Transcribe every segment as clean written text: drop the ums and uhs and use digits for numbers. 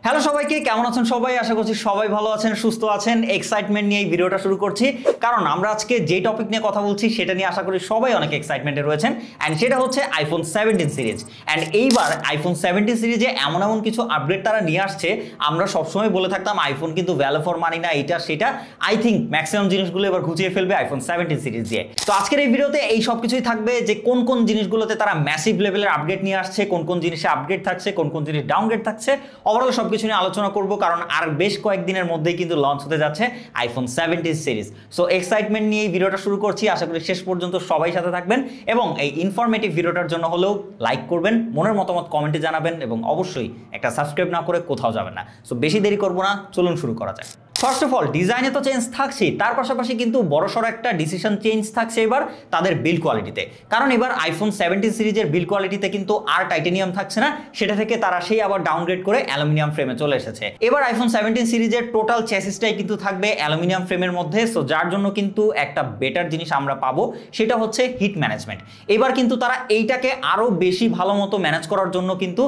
Hello সবাইকে, কেমন আছেন সবাই? আশা করছি সবাই ভালো আছেন, সুস্থ আছেন। এক্সাইটমেন্ট নিয়ে এই ভিডিওটা শুরু করছি, কারণ আমরা আজকে যে টপিক নিয়ে কথা বলছি সেটা নিয়ে আশা করি সবাই অনেক এক্সাইটমেন্টে রয়েছেন। অ্যান্ড সেটা হচ্ছে আইফোন 17 সিরিজ। অ্যান্ড এইবার আইফোন 17 সিরিজে এমন কিছু আপডেট তারা নিয়ে আসছে। আমরা সবসময় বলে থাকতাম আইফোন কিন্তু ভ্যালু ফর মানি না, এটা সেটা। আই থিঙ্ক ম্যাক্সিমাম জিনিসগুলো এবার ঘুচিয়ে ফেলবে আইফোন 17 সিরিজ দিয়ে। তো আজকের এই ভিডিওতে এই সব কিছুই থাকবে, যে কোন কোন জিনিসগুলোতে তারা ম্যাসিভ লেভেলের আপডেট নিয়ে আসছে, কোন কোন জিনিসে আপডেট থাকছে, কোন কোন জিনিস ডাউনগ্রেড থাকছে, ওভারঅল সবকিছু নিয়ে আলোচনা করব, কারণ আর বেশ কয়েকদিনের মধ্যেই কিন্তু লঞ্চ হতে যাচ্ছে আইফোন 17 সিরিজ। সো এক্সাইটমেন্ট নিয়ে এই ভিডিওটা শুরু করছি। আশা করি শেষ পর্যন্ত সবাই সাথে থাকবেন এবং এই ইনফরমেটিভ ভিডিওটার জন্য হলেও লাইক করবেন, মনের মতামত কমেন্টে জানাবেন এবং অবশ্যই একটা সাবস্ক্রাইব না করে কোথাও যাবেন না। সো বেশি দেরি করব না, চলুন শুরু করা যাক। ফার্স্ট অফ অল, ডিজাইনে তো চেঞ্জ থাকছেই, তার পাশাপাশি কিন্তু বড়সড় একটা ডিসিশন চেঞ্জ থাকছে এবার তাদের বিল্ড কোয়ালিটিতে। কারণ এবার আইফোন 17 সিরিজের বিল্ড কোয়ালিটিতে কিন্তু আর টাইটেনিয়াম থাকছে না, সেটা থেকে তারা সেই আবার ডাউনগ্রেড করে অ্যালুমিনিয়াম ফ্রেমে চলে এসেছে। এবার আইফোন 17 সিরিজের টোটাল চ্যাসিসটাই কিন্তু থাকবে অ্যালুমিনিয়াম ফ্রেমের মধ্যে। সো যার জন্য কিন্তু একটা বেটার জিনিস আমরা পাবো, সেটা হচ্ছে হিট ম্যানেজমেন্ট। এবার কিন্তু তারা এইটাকে আরো বেশি ভালো মতো ম্যানেজ করার জন্য কিন্তু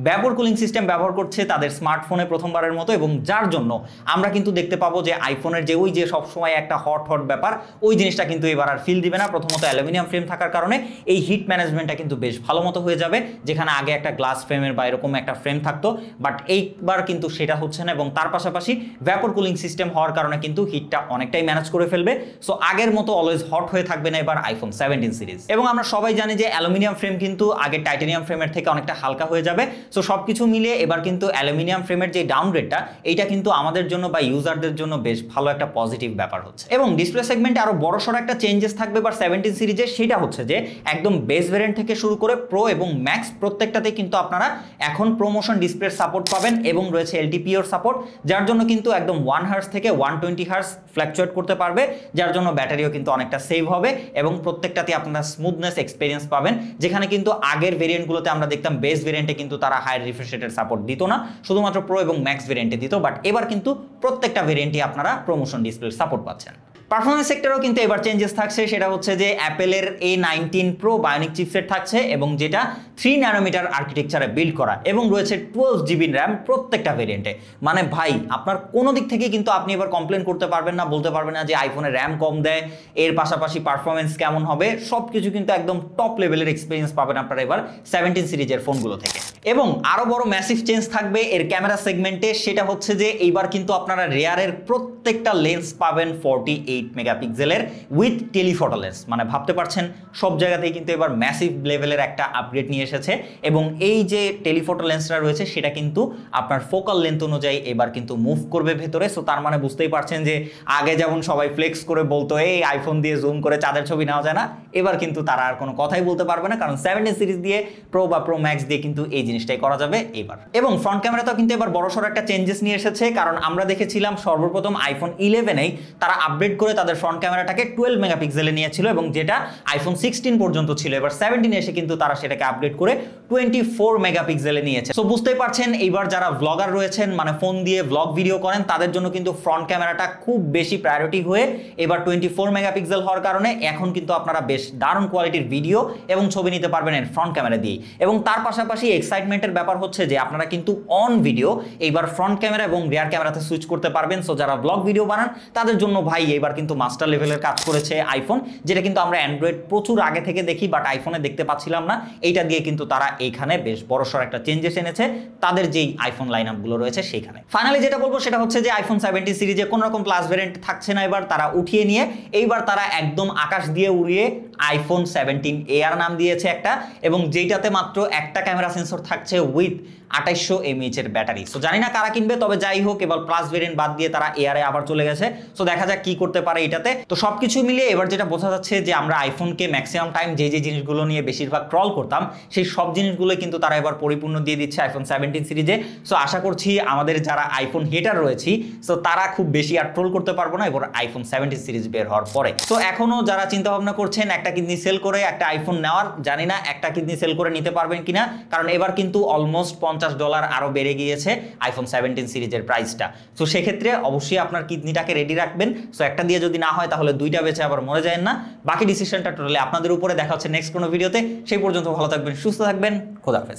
ব্যাপক কুলিং সিস্টেম ব্যবহার করছে তাদের স্মার্টফোনে প্রথমবারের মতো, এবং যার জন্য আমরা কিন্তু দেখতে পাবো যে আইফোনের যে ওই যে সবসময় একটা হট ব্যাপার, ওই জিনিসটা কিন্তু এবার আর ফিল দিবে না। প্রথমত অ্যালুমিনিয়াম ফ্রেম থাকার কারণে এই হিট ম্যানেজমেন্টটা কিন্তু বেশ ভালো মতো হয়ে যাবে, যেখানে আগে একটা গ্লাস ফ্রেমের বা এরকম একটা ফ্রেম থাকতো, বাট এইবার কিন্তু সেটা হচ্ছে না। এবং তার পাশাপাশি ব্যাপক কুলিং সিস্টেম হওয়ার কারণে কিন্তু হিটটা অনেকটাই ম্যানেজ করে ফেলবে। সো আগের মতো অলওয়েজ হট হয়ে থাকবে না এবার আইফোন 17 সিরিজ। এবং আমরা সবাই জানি যে অ্যালুমিনিয়াম ফ্রেম কিন্তু আগের টাইটেনিয়াম ফ্রেমের থেকে অনেকটা হালকা হয়ে যাবে। সো সবকিছু মিলিয়ে এবার কিন্তু অ্যালুমিনিয়াম ফ্রেমের যে ডাউনগ্রেডটা, এইটা কিন্তু আমাদের জন্য বা ইউজারদের জন্য বেশ ভালো একটা পজিটিভ ব্যাপার হচ্ছে। এবং ডিসপ্লে সেগমেন্টে আরো বড়সড় একটা চেঞ্জেস থাকবে এবার 17 সিরিজে, সেটা হচ্ছে যে একদম বেস ভেরিয়েন্ট থেকে শুরু করে প্রো এবং ম্যাক্স প্রত্যেকটাতে কিন্তু আপনারা এখন প্রোমোশন ডিসপ্লের সাপোর্ট পাবেন এবং রয়েছে এলটিপিওর সাপোর্ট, যার জন্য কিন্তু একদম 1 হার্জ থেকে 120 হার্জ ফ্ল্যাকচুয়েট করতে পারবে, যার জন্য ব্যাটারিও কিন্তু অনেকটা সেভ হবে এবং প্রত্যেকটাতে আপনারা স্মুথনেস এক্সপিরিয়েন্স পাবেন। যেখানে কিন্তু আগের ভেরিয়েন্টগুলোতে আমরা দেখতাম বেস ভেরিয়েন্টে কিন্তু তারা হাই রিফ্রেশ রেটের সাপোর্ট দিত না, শুধুমাত্র প্রো এবং ম্যাক্স ভেরিয়েন্টে দিত, বাট এবার কিন্তু প্রত্যেকটা ভেরিয়েন্টই আপনারা প্রোমোশন ডিসপ্লের সাপোর্ট পাচ্ছেন। পারফরমেন্স সেক্টরেও কিন্তু এবার চেঞ্জেস থাকছে, সেটা হচ্ছে যে অ্যাপেলের A19 প্রো বায়োনিক চিপসেট থাকছে এবং যেটা 3 ন্যানোমিটার আর্কিটেকচারে বিল্ড করা, এবং রয়েছে 12 জিবি র্যাম প্রত্যেকটা ভেরিয়েন্টে। মানে ভাই, আপনার কোনো দিক থেকে কিন্তু আপনি এবার কমপ্লেন করতে পারবেন না, বলতে পারবেন না যে আইফোনের র্যাম কম দেয়, এর পাশাপাশি পারফরমেন্স কেমন হবে, সব কিছু কিন্তু একদম টপ লেভেলের এক্সপিরিয়েন্স পাবেন আপনারা এবার 17 সিরিজের ফোনগুলো থেকে। এবং আরো বড় ম্যাসিভ চেঞ্জ থাকবে এর ক্যামেরা সেগমেন্টে, সেটা হচ্ছে যে এইবার কিন্তু আপনারা রেয়ারের প্রত্যেকটা লেন্স পাবেন 48 মেগাপিক্সেলের উইথ টেলিফটো লেন্স। মানে ভাবতে পারছেন সব জায়গাতেই কিন্তু এবার ম্যাসিভ লেভেলের একটা আপগ্রেড নিয়ে এসেছে। এবং এই যে টেলিফটো লেন্সটা রয়েছে সেটা কিন্তু আপনার ফোকাল লেন্থ অনুযায়ী এবার কিন্তু মুভ করবে ভেতরে। সো তার মানে বুঝতেই পারছেন যে আগে যেমন সবাই ফ্লেক্স করে বলতো এই আইফোন দিয়ে জুম করে চাঁদের ছবি নেওয়া যায় না, এবার কিন্তু তারা আর কোনো কথাই বলতে পারবে না, কারণ 17 সিরিজ দিয়ে প্রো বা প্রো ম্যাক্স দিয়ে কিন্তু এই জিনিসটাই করা যাবে এবার। এবং ফ্রন্ট ক্যামেরাতেও কিন্তু এবার বড়সড় একটা চেঞ্জেস নিয়ে এসেছে, কারণ আমরা দেখেছিলাম সর্বপ্রথম আইফোন 11এই তারা আপডেট করে তাদের ফ্রন্ট ক্যামেরাটাকে 12 মেগাপিক্সেলে নিয়েছিল, এবং যেটা আইফোন 16 পর্যন্ত ছিল। এবার 17 এসে কিন্তু তারা সেটাকে আপডেট করে 24 মেগাপিক্সেলে নিয়েছে। সো বুঝতেই পারছেন এইবার যারা ব্লগার রয়েছেন, মানে ফোন দিয়ে ব্লগ ভিডিও করেন, তাদের জন্য কিন্তু ফ্রন্ট ক্যামেরাটা খুব বেশি প্রায়োরিটি হয়ে এবার 24 মেগাপিক্সেল হওয়ার কারণে এখন কিন্তু আপনারা বেশ দারুণ কোয়ালিটির ভিডিও এবং ছবি নিতে পারবেন এর ফ্রন্ট ক্যামেরা দিয়ে। এবং তার পাশাপাশি এক্সাইটমেন্টের ব্যাপার হচ্ছে যে আপনারা কিন্তু অন ভিডিও এইবার ফ্রন্ট ক্যামেরা এবং রিয়ার ক্যামেরাতে সুইচ করতে পারবেন। সো যারা ব্লগ ভিডিও বানান তাদের জন্য ভাই এবার কিন্তু মাস্টার লেভেলের কাজ করেছে আইফোন, যেটা কিন্তু আমরা অ্যান্ড্রয়েড প্রচুর আগে থেকে দেখি বাট আইফোনে দেখতে পাচ্ছিলাম না। এইটা দিয়ে কিন্তু তারা এইখানে বেশ বড়সড় একটা চেঞ্জেস এনেছে তাদের যেই আইফোন লাইন আপগুলো রয়েছে সেইখানে। ফাইনালি যেটা বলবো সেটা হচ্ছে যে আইফোন 17 সিরিজে কোনো রকম প্লাস ভেরিয়েন্ট থাকছে না, এবার তারা উঠিয়ে নিয়ে এইবার তারা একদম আকাশ দিয়ে উড়িয়ে আইফোন 17 এআর নাম দিয়েছে একটা, এবং যেইটাতে মাত্র একটা ক্যামেরা সেন্সর থাকছে উইথ 2800 mAh এর ব্যাটারি। সো জানি না কারা কিনবে, তবে যাই হোক এবার প্লাস ভেরিয়েন্ট বাদ দিয়ে তারা এআরে আবার চলে গেছে। সো দেখা যাক কি করতে পারে এটাতে। তো সবকিছু মিলিয়ে এবার যেটা বোঝা যাচ্ছে যে আমরা আইফোনকে ম্যাক্সিমাম টাইম যে জিনিসগুলো নিয়ে বেশিরভাগ ট্রল করতাম, সেই সব জিনিসগুলো কিন্তু তারা এবার পরিপূর্ণ দিয়ে দিচ্ছে আইফোন 17 সিরিজে। সো আশা করছি আমাদের যারা আইফোন হেটার রয়েছি, সো তারা খুব বেশি আর ট্রোল করতে পারবো না এবার আইফোন 17 সিরিজ বের হওয়ার পরে। তো এখনো যারা চিন্তা ভাবনা করছেন একটা কিডনি সেল করে একটা আইফোন নেওয়ার, জানি না একটা কিডনি সেল করে নিতে পারবেন কিনা, কারণ এবার কিন্তু অলমোস্ট $50 আরো বেড়ে গিয়েছে আইফোন 17 সিরিজের প্রাইসটা। সো সেক্ষেত্রে অবশ্যই আপনার কিডনিটাকে রেডি রাখবেন। সো একটা দিয়ে যদি না হয় তাহলে দুইটা বেঁচে আবার মরে যায় না। বাকি ডিসিশনটা টোটালি আপনাদের উপরে। দেখা হচ্ছে নেক্সট কোনো ভিডিওতে। সেই পর্যন্ত ভালো থাকবেন, সুস্থ থাকবেন, খোদা হাফেজ।